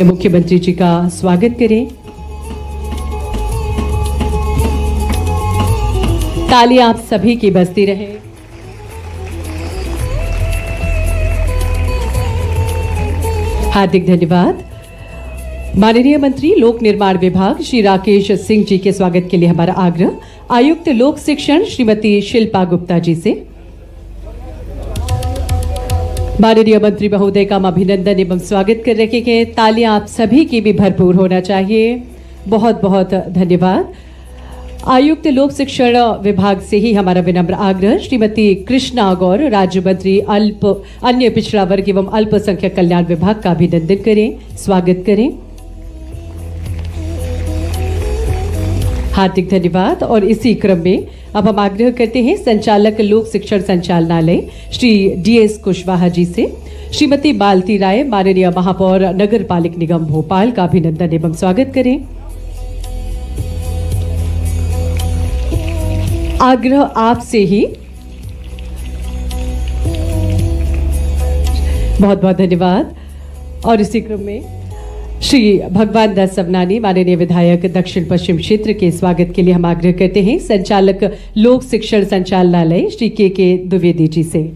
मुख्यमंत्री जी का स्वागत करें। तालियां आप सभी की बजती रहे। हार्दिक धन्यवाद। माननीय मंत्री लोक निर्माण विभाग श्री राकेश सिंह जी के स्वागत के लिए हमारा आग्रह आयुक्त लोक शिक्षण श्रीमती शिल्पा गुप्ता जी से। माननीय मंत्री महोदय का हम अभिनंदन एवं स्वागत कर रहे हैं। तालियां आप सभी की भी भरपूर होना चाहिए। बहुत बहुत धन्यवाद। आयुक्त लोक शिक्षण विभाग से ही हमारा विनम्र आग्रह श्रीमती कृष्णा गौर राज्य मंत्री अन्य पिछड़ा वर्ग एवं अल्पसंख्यक कल्याण विभाग का अभिनंदन करें, स्वागत करें। हार्दिक धन्यवाद। और इसी क्रम में अब हम आग्रह करते हैं संचालक लोक शिक्षण संचालनालय श्री डीएस कुशवाहा जी से श्रीमती मालती राय माननीय महापौर नगर पालिक निगम भोपाल का अभिनंदन एवं स्वागत करें। आग्रह आपसे ही। बहुत बहुत धन्यवाद। और इसी क्रम में श्री भगवान दास सवनानी माननीय विधायक दक्षिण पश्चिम क्षेत्र के स्वागत के लिए हम आग्रह करते हैं संचालक लोक शिक्षण संचालनालय श्री के द्विवेदी जी से।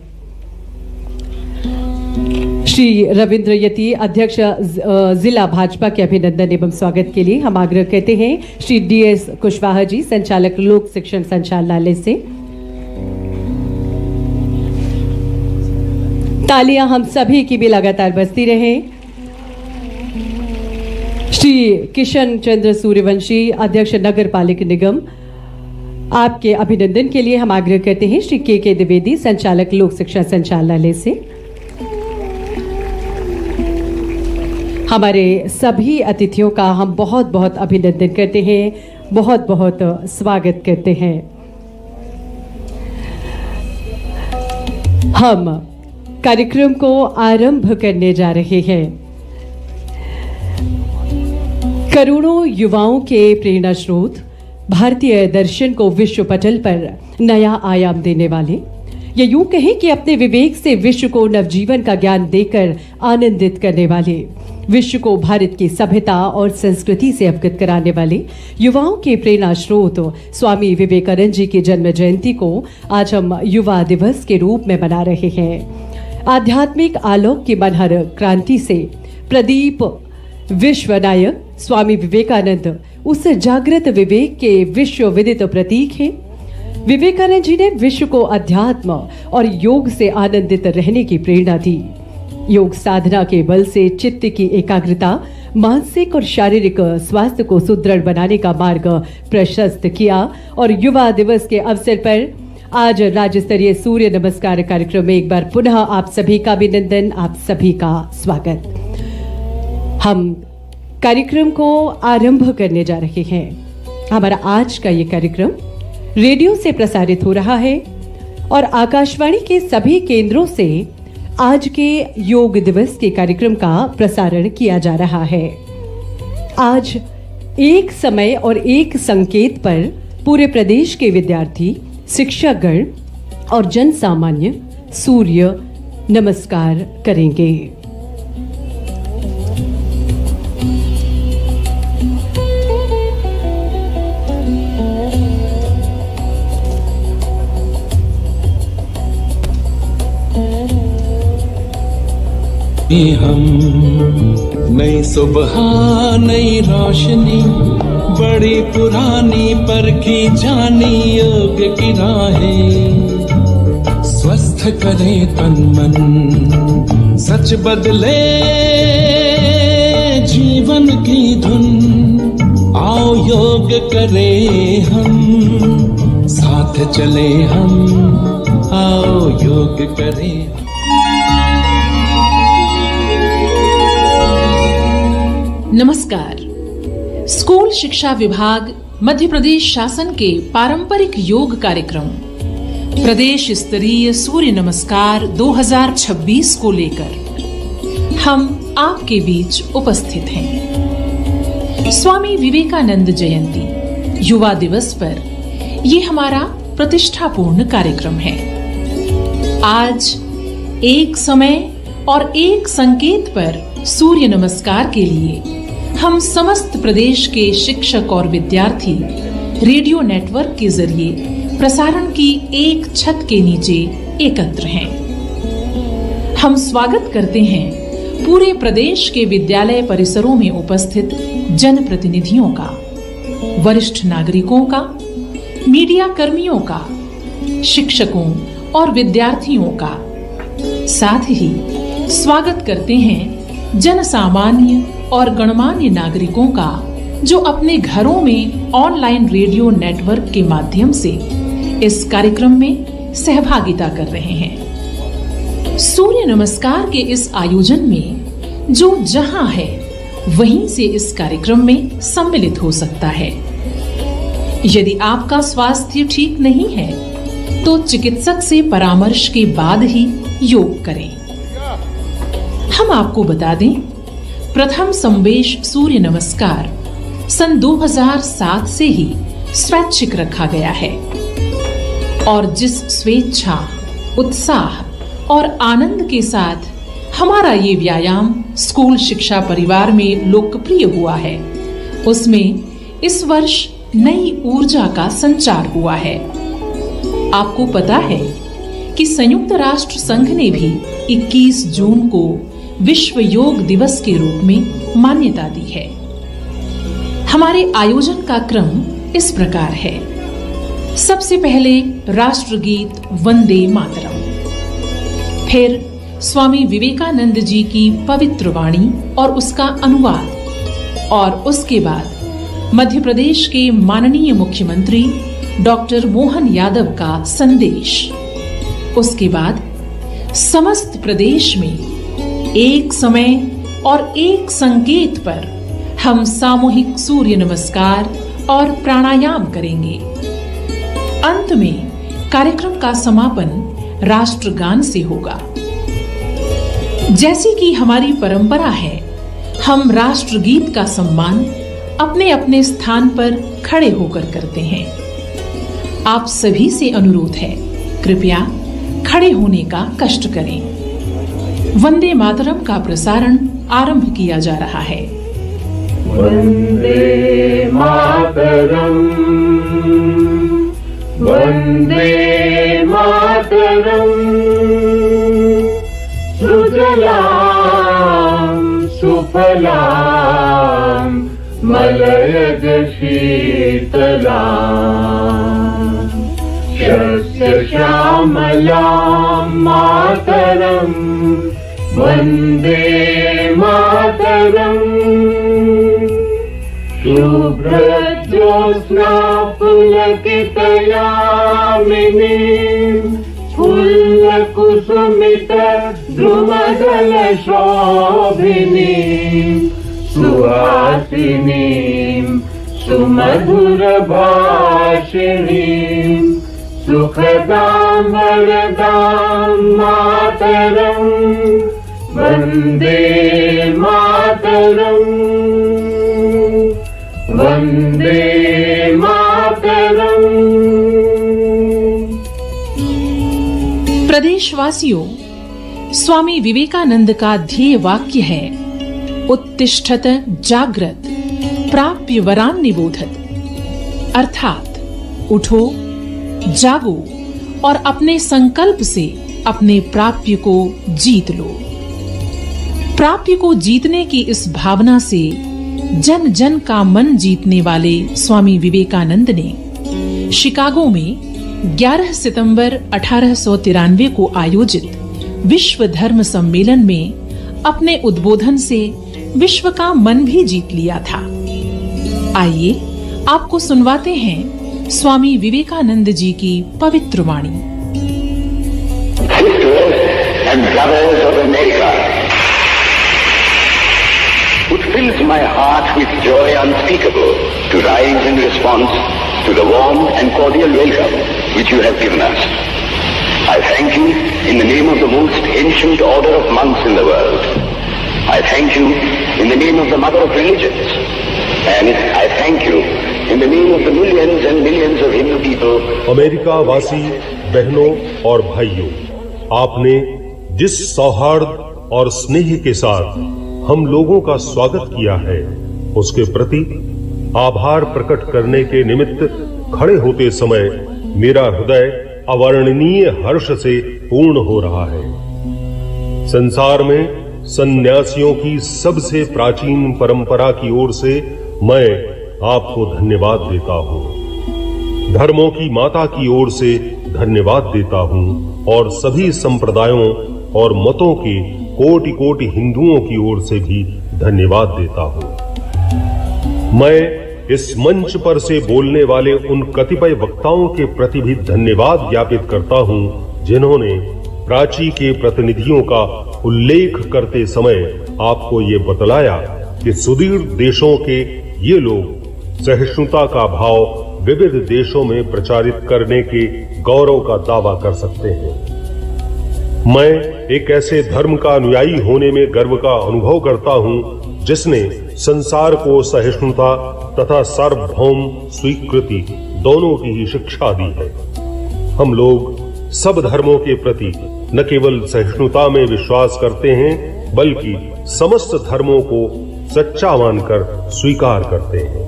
श्री रविंद्र यति अध्यक्ष जिला भाजपा के अभिनंदन एवं स्वागत के लिए हम आग्रह करते हैं श्री डीएस कुशवाहा जी संचालक लोक शिक्षण संचालनालय से। तालियां हम सभी की भी लगातार बजती रहे। श्री किशन चंद्र सूर्यवंशी अध्यक्ष नगर पालिक निगम, आपके अभिनंदन के लिए हम आग्रह करते हैं श्री के द्विवेदी संचालक लोक शिक्षण संचालनालय से। हमारे सभी अतिथियों का हम बहुत बहुत अभिनंदन करते हैं, बहुत बहुत स्वागत करते हैं। हम कार्यक्रम को आरंभ करने जा रहे हैं। करोड़ों युवाओं के प्रेरणा स्रोत, भारतीय दर्शन को विश्व पटल पर नया आयाम देने वाले, या यूं कहें कि अपने विवेक से विश्व को नवजीवन का ज्ञान देकर आनंदित करने वाले, विश्व को भारत की सभ्यता और संस्कृति से अवगत कराने वाले युवाओं के प्रेरणा स्रोत स्वामी विवेकानंद जी की जन्म जयंती को आज हम युवा दिवस के रूप में मना रहे हैं। आध्यात्मिक आलोक की मनहर क्रांति से प्रदीप विश्व नायक स्वामी विवेकानंद उस जागृत विवेक के विश्व विदित प्रतीक हैं। विवेकानंद जी ने विश्व को अध्यात्म और योग से आनंदित रहने की प्रेरणा दी। योग साधना के बल से चित्त की एकाग्रता, मानसिक और शारीरिक स्वास्थ्य को सुदृढ़ बनाने का मार्ग प्रशस्त किया। और युवा दिवस के अवसर पर आज राज्य स्तरीय सूर्य नमस्कार कार्यक्रम में एक बार पुनः आप सभी का अभिनंदन, आप सभी का स्वागत। हम कार्यक्रम को आरंभ करने जा रहे हैं। हमारा आज का ये कार्यक्रम रेडियो से प्रसारित हो रहा है और आकाशवाणी के सभी केंद्रों से आज के योग दिवस के कार्यक्रम का प्रसारण किया जा रहा है। आज एक समय और एक संकेत पर पूरे प्रदेश के विद्यार्थी, शिक्षकगण और जन सामान्य सूर्य नमस्कार करेंगे। हम नई सुबह नई रोशनी, बड़ी पुरानी पर की जानी योग की राहें, स्वस्थ करे तन मन, सच बदले जीवन की धुन। आओ योग करे हम, साथ चले हम, आओ योग करें। नमस्कार। स्कूल शिक्षा विभाग मध्य प्रदेश शासन के पारंपरिक योग कार्यक्रम प्रदेश स्तरीय सूर्य नमस्कार 2026 को लेकर हम आपके बीच उपस्थित हैं। स्वामी विवेकानंद जयंती युवा दिवस पर ये हमारा प्रतिष्ठापूर्ण कार्यक्रम है। आज एक समय और एक संकेत पर सूर्य नमस्कार के लिए हम समस्त प्रदेश के शिक्षक और विद्यार्थी रेडियो नेटवर्क के जरिए प्रसारण की एक छत के नीचे एकत्र हैं। हम स्वागत करते हैं पूरे प्रदेश के विद्यालय परिसरों में उपस्थित जनप्रतिनिधियों का, वरिष्ठ नागरिकों का, मीडिया कर्मियों का, शिक्षकों और विद्यार्थियों का। साथ ही स्वागत करते हैं जन सामान्य और गणमान्य नागरिकों का जो अपने घरों में ऑनलाइन रेडियो नेटवर्क के माध्यम से इस कार्यक्रम में सहभागिता कर रहे हैं। सूर्य नमस्कार के इस आयोजन में जो जहां है वहीं से इस कार्यक्रम में सम्मिलित हो सकता है। यदि आपका स्वास्थ्य ठीक नहीं है तो चिकित्सक से परामर्श के बाद ही योग करें। हम आपको बता दें, प्रथम संवेश सूर्य नमस्कार सन 2007 से ही स्वैच्छिक रखा गया है और जिस स्वेच्छा, उत्साह और आनंद के साथ हमारा ये व्यायाम स्कूल शिक्षा परिवार में लोकप्रिय हुआ है, उसमें इस वर्ष नई ऊर्जा का संचार हुआ है। आपको पता है कि संयुक्त राष्ट्र संघ ने भी 21 जून को विश्व योग दिवस के रूप में मान्यता दी है। हमारे आयोजन का क्रम इस प्रकार है। सबसे पहले राष्ट्रगीत वंदे मातरम, फिर स्वामी विवेकानंद जी की पवित्र वाणी और उसका अनुवाद, और उसके बाद मध्य प्रदेश के माननीय मुख्यमंत्री डॉक्टर मोहन यादव का संदेश। उसके बाद समस्त प्रदेश में एक समय और एक संकेत पर हम सामूहिक सूर्य नमस्कार और प्राणायाम करेंगे। अंत में कार्यक्रम का समापन राष्ट्रगान से होगा। जैसी कि हमारी परंपरा है, हम राष्ट्रगीत का सम्मान अपने अपने स्थान पर खड़े होकर करते हैं। आप सभी से अनुरोध है, कृपया खड़े होने का कष्ट करें। वंदे मातरम का प्रसारण आरंभ किया जा रहा है। वंदे मातरम, वंदे मातरम, सुजलां सुफलां मलयज शीतलां, शस्य श्यामलां मातरम, वंदे मातरम। शुभ्रज्योत्स्ना पुलकितयामिनीं, फुल्लकुसुमित द्रुमदल शोभिनीं, सुहासिनीं सुमधुर भाषिणीं, सुखदां वरदां मातरं, वंदे मातरं, वंदे मातरं। प्रदेशवासियों, स्वामी विवेकानंद का ध्येय वाक्य है उत्तिष्ठत जाग्रत प्राप्य वरान निबोधत, अर्थात उठो, जागो और अपने संकल्प से अपने प्राप्य को जीत लो। प्राप्य को जीतने की इस भावना से जन जन का मन जीतने वाले स्वामी विवेकानंद ने शिकागो में 11 सितंबर 1893 को आयोजित विश्व धर्म सम्मेलन में अपने उद्बोधन से विश्व का मन भी जीत लिया था। आइए आपको सुनवाते हैं स्वामी विवेकानंद जी की पवित्र वाणी। It fills my heart with joy unspeakable to rise in response to the warm and cordial welcome which you have given us. I thank you in the name of the most ancient order of monks in the world. I thank you in the name of the mother of religions. And I thank you in the name of the millions and millions of Hindu people. America वासी बहनों और भाइयों, आपने जिस सौहार्द और स्नेह के साथ हम लोगों का स्वागत किया है, उसके प्रति आभार प्रकट करने के निमित्त खड़े होते समय मेरा हृदय अवर्णनीय हर्ष से पूर्ण हो रहा है। संसार में सन्यासियों की सबसे प्राचीन परंपरा की ओर से मैं आपको धन्यवाद देता हूं। धर्मों की माता की ओर से धन्यवाद देता हूं और सभी संप्रदायों और मतों के कोटि कोटि हिंदुओं की ओर से भी धन्यवाद देता हूं। मैं इस मंच पर से बोलने वाले उन कतिपय वक्ताओं के प्रति भी धन्यवाद ज्ञापित करता हूं जिन्होंने प्राची के प्रतिनिधियों का उल्लेख करते समय आपको ये बतलाया कि सुदूर देशों के ये लोग सहिष्णुता का भाव विविध देशों में प्रचारित करने के गौरव का दावा कर सकते हैं। मैं एक ऐसे धर्म का अनुयायी होने में गर्व का अनुभव करता हूं जिसने संसार को सहिष्णुता तथा सार्वभौम स्वीकृति दोनों की ही शिक्षा दी है। हम लोग सब धर्मों के प्रति न केवल सहिष्णुता में विश्वास करते हैं बल्कि समस्त धर्मों को सच्चा मानकर स्वीकार करते हैं।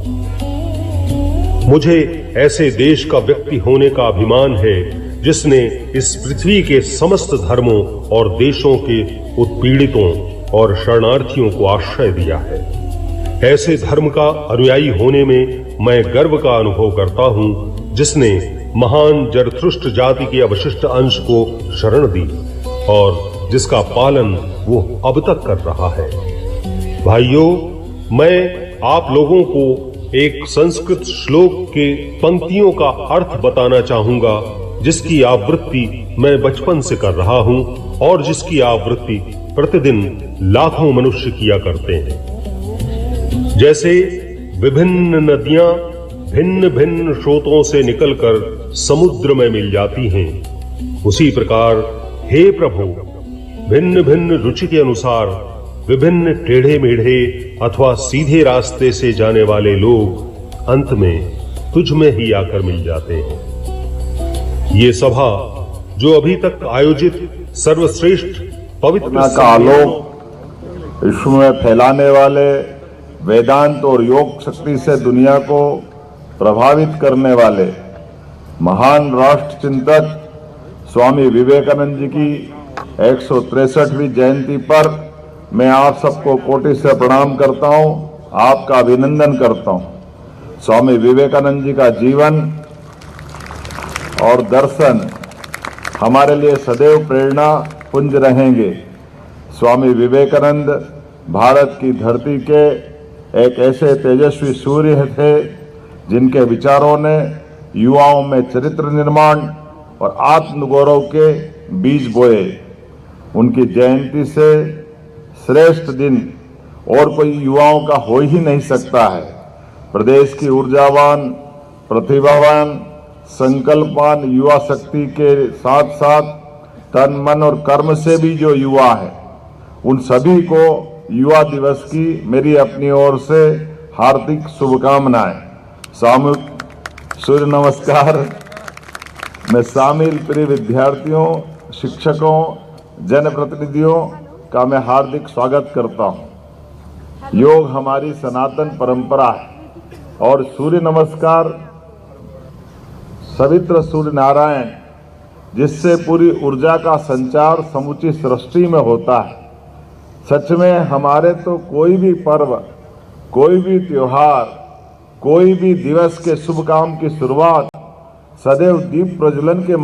मुझे ऐसे देश का व्यक्ति होने का अभिमान है जिसने इस पृथ्वी के समस्त धर्मों और देशों के उत्पीड़ितों और शरणार्थियों को आश्रय दिया है। ऐसे धर्म का अनुयायी होने में मैं गर्व का अनुभव करता हूं जिसने महान जरथुष्ट्र जाति के अवशिष्ट अंश को शरण दी और जिसका पालन वो अब तक कर रहा है। भाइयों, मैं आप लोगों को एक संस्कृत श्लोक के पंक्तियों का अर्थ बताना चाहूंगा जिसकी आवृत्ति मैं बचपन से कर रहा हूं और जिसकी आवृत्ति प्रतिदिन लाखों मनुष्य किया करते हैं। जैसे विभिन्न नदियां भिन्न भिन्न स्रोतों से निकलकर समुद्र में मिल जाती हैं, उसी प्रकार हे प्रभु, भिन्न भिन्न रुचि के अनुसार विभिन्न टेढ़े मेढ़े अथवा सीधे रास्ते से जाने वाले लोग अंत में तुझ में ही आकर मिल जाते हैं। ये सभा जो अभी तक आयोजित सर्वश्रेष्ठ पवित्र का आलोक विश्व में फैलाने वाले वेदांत और योग शक्ति से दुनिया को प्रभावित करने वाले महान राष्ट्र चिंतक स्वामी विवेकानंद जी की 163वीं जयंती पर मैं आप सबको कोटि से प्रणाम करता हूं, आपका अभिनंदन करता हूं। स्वामी विवेकानंद जी का जीवन और दर्शन हमारे लिए सदैव प्रेरणा पुंज रहेंगे। स्वामी विवेकानंद भारत की धरती के एक ऐसे तेजस्वी सूर्य थे जिनके विचारों ने युवाओं में चरित्र निर्माण और आत्मगौरव के बीज बोए। उनकी जयंती से श्रेष्ठ दिन और कोई युवाओं का हो ही नहीं सकता है। प्रदेश की ऊर्जावान, प्रतिभावान, संकल्पवान युवा शक्ति के साथ साथ तन मन और कर्म से भी जो युवा है, उन सभी को युवा दिवस की मेरी अपनी ओर से हार्दिक शुभकामनाएं। सामूहिक सूर्य नमस्कार में शामिल प्रिय विद्यार्थियों, शिक्षकों, जनप्रतिनिधियों का मैं हार्दिक स्वागत करता हूं। योग हमारी सनातन परंपरा है और सूर्य नमस्कार सवित्र सूर्य नारायण जिससे पूरी ऊर्जा का संचार समूची सृष्टि में होता है। सच में हमारे तो कोई भी पर्व, कोई भी त्योहार, कोई भी दिवस के शुभ काम की शुरुआत सदैव दीप प्रज्वलन के